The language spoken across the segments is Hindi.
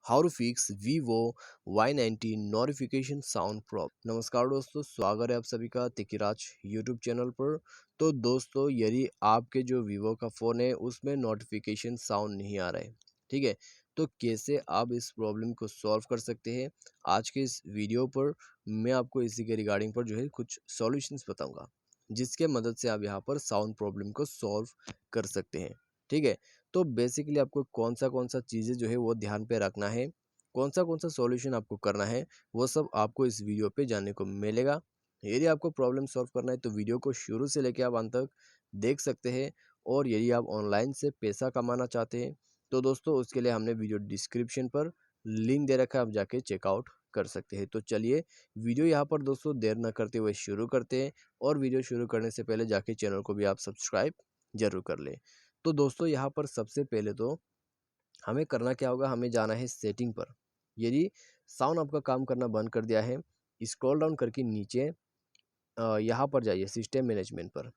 How to fix Vivo Y90 notification sound problem. नमस्कार दोस्तों, स्वागत है आप सभी का तिकिराज यूट्यूब चैनल पर। तो दोस्तों, यदि आपके जो वीवो का फ़ोन है उसमें नोटिफिकेशन साउंड नहीं आ रहा है, ठीक है, तो कैसे आप इस प्रॉब्लम को सॉल्व कर सकते हैं, आज के इस वीडियो पर मैं आपको इसी के रिगार्डिंग पर जो है कुछ सॉल्यूशंस बताऊंगा, जिसके मदद से आप यहाँ पर साउंड प्रॉब्लम को सॉल्व कर सकते हैं। ठीक है, तो बेसिकली आपको कौन सा चीज़ें जो है वो ध्यान पे रखना है, कौन सा सॉल्यूशन आपको करना है, वो सब आपको इस वीडियो पे जानने को मिलेगा। यदि आपको प्रॉब्लम सॉल्व करना है तो वीडियो को शुरू से लेकर आप अंत तक देख सकते हैं। और यदि आप ऑनलाइन से पैसा कमाना चाहते हैं तो दोस्तों उसके लिए हमने वीडियो डिस्क्रिप्शन पर लिंक दे रखा है, आप जाके चेकआउट कर सकते हैं। तो चलिए वीडियो यहाँ पर दोस्तों देर न करते हुए शुरू करते हैं, और वीडियो शुरू करने से पहले जाके चैनल को भी आप सब्सक्राइब जरूर कर लें। तो दोस्तों यहाँ पर सबसे पहले तो हमें करना क्या होगा, हमें जाना है सेटिंग पर। यदि साउंड आपका काम करना बंद कर दिया है, स्क्रॉल डाउन करके नीचे यहाँ पर जाइए सिस्टम मैनेजमेंट पर।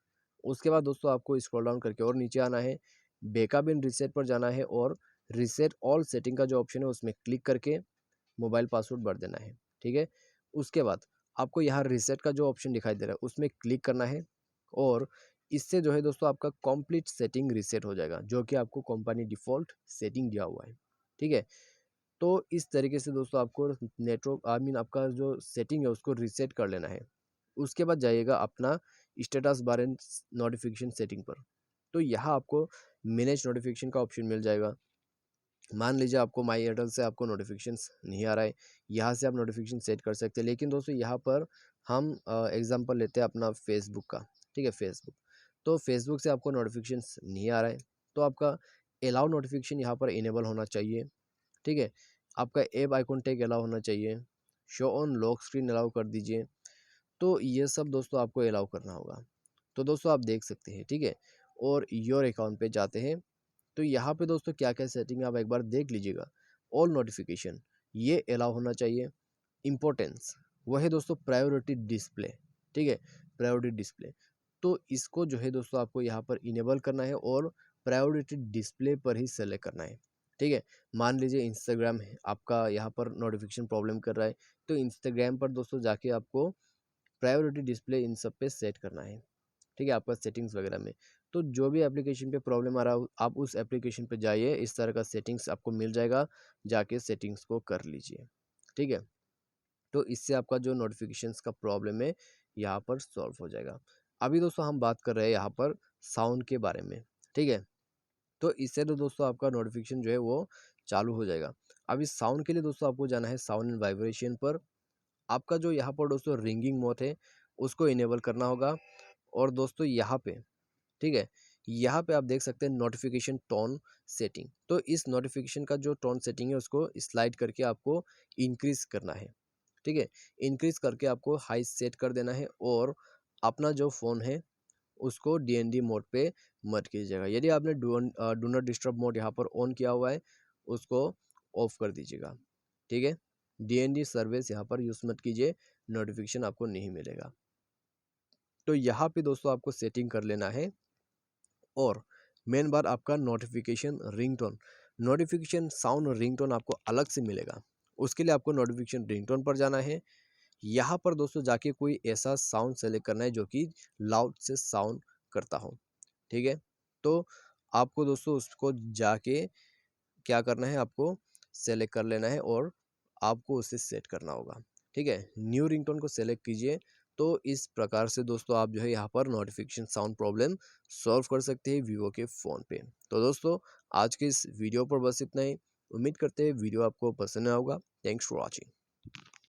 उसके बाद दोस्तों आपको स्क्रॉल डाउन करके और नीचे आना है, बैकअप एंड रीसेट पर जाना है, और रीसेट ऑल सेटिंग का जो ऑप्शन है उसमें क्लिक करके मोबाइल पासवर्ड भर देना है। ठीक है, उसके बाद आपको यहाँ रीसेट का जो ऑप्शन दिखाई दे रहा है उसमें क्लिक करना है, और इससे जो है दोस्तों आपका कंप्लीट सेटिंग रीसेट हो जाएगा, जो कि आपको कंपनी डिफ़ॉल्ट सेटिंग दिया हुआ है। ठीक है, तो इस तरीके से दोस्तों आपको नेटवर्क आपका जो सेटिंग है उसको रीसेट कर लेना है। उसके बाद जाइएगा अपना status bar and notification setting पर। तो यहाँ आपको मैनेज नोटिफिकेशन का ऑप्शन मिल जाएगा। मान लीजिए आपको माई एयरटेल से आपको नोटिफिकेशंस नहीं आ रहा है, यहाँ से आप नोटिफिकेशन सेट कर सकते हैं। लेकिन दोस्तों यहाँ पर हम एग्जांपल लेते हैं अपना फेसबुक का। ठीक है, फेसबुक, तो फेसबुक से आपको नोटिफिकेशंस नहीं आ रहा है तो आपका अलाउ नोटिफिकेशन यहाँ पर इनेबल होना चाहिए। ठीक है, आपका ऐप आइकॉन टैग अलाउ होना चाहिए, show on lock screen allow कर दीजिए। तो ये सब दोस्तों आपको अलाउ करना होगा। तो दोस्तों आप देख सकते हैं। ठीक है, और योर अकाउंट पे जाते हैं, तो यहाँ पे दोस्तों क्या क्या सेटिंग है आप एक बार देख लीजिएगा। ऑल नोटिफिकेशन ये अलाउ होना चाहिए। इम्पोर्टेंस वह है दोस्तों प्रायोरिटी डिस्प्ले। ठीक है, प्रायोरिटी डिस्प्ले, तो इसको जो है दोस्तों आपको यहाँ पर इनेबल करना है और प्रायोरिटी डिस्प्ले पर ही सेलेक्ट करना है। ठीक है, मान लीजिए इंस्टाग्राम है आपका, यहाँ पर नोटिफिकेशन प्रॉब्लम कर रहा है, तो इंस्टाग्राम पर दोस्तों जाके आपको प्रायोरिटी डिस्प्ले इन सब पे सेट करना है। ठीक है, आपका सेटिंग्स वगैरह में, तो जो भी एप्लीकेशन पे प्रॉब्लम आ रहा हो आप उस एप्लीकेशन पे जाइए, इस तरह का सेटिंग्स आपको मिल जाएगा, जाके सेटिंग्स को कर लीजिए। ठीक है, तो इससे आपका जो नोटिफिकेशंस का प्रॉब्लम है यहाँ पर सॉल्व हो जाएगा। अभी दोस्तों हम बात कर रहे हैं यहाँ पर साउंड के बारे में। ठीक है, तो इससे तो दोस्तों आपका नोटिफिकेशन जो है वो चालू हो जाएगा। अभी साउंड के लिए दोस्तों आपको जाना है साउंड एंड वाइब्रेशन पर। आपका जो यहाँ पर दोस्तों रिंगिंग मोड है उसको इनेबल करना होगा। और दोस्तों यहाँ पे, ठीक है, यहाँ पे आप देख सकते हैं नोटिफिकेशन टोन सेटिंग। तो इस नोटिफिकेशन का जो टोन सेटिंग है उसको स्लाइड करके आपको इंक्रीज करना है। ठीक है, इंक्रीज करके आपको हाई सेट कर देना है, और अपना जो फ़ोन है उसको डीएनडी मोड पे मत कीजिएगा। यदि आपने डू नॉट डिस्टर्ब मोड यहाँ पर ऑन किया हुआ है उसको ऑफ कर दीजिएगा। ठीक है, डीएनडी सर्विस यहाँ पर यूज़ मत कीजिए, नोटिफिकेशन आपको नहीं मिलेगा। तो यहाँ पे दोस्तों आपको सेटिंग कर लेना है। और मेन बात, आपका notification ringtone, notification sound ringtone आपको अलग से मिलेगा। उसके लिए आपको नोटिफिकेशन रिंगटोन पर जाना है। यहाँ पर दोस्तों जाके कोई ऐसा साउंड सेलेक्ट करना है जो कि लाउड से साउंड करता हो। ठीक है, तो आपको दोस्तों उसको जाके क्या करना है, आपको सेलेक्ट कर लेना है और आपको उसे सेट करना होगा। ठीक है, न्यू रिंगटोन को सेलेक्ट कीजिए। तो इस प्रकार से दोस्तों आप जो है यहाँ पर नोटिफिकेशन साउंड प्रॉब्लम सॉल्व कर सकते हैं वीवो के फ़ोन पे। तो दोस्तों आज के इस वीडियो पर बस इतना ही। उम्मीद करते हैं वीडियो आपको पसंद आया होगा। Thanks for watching.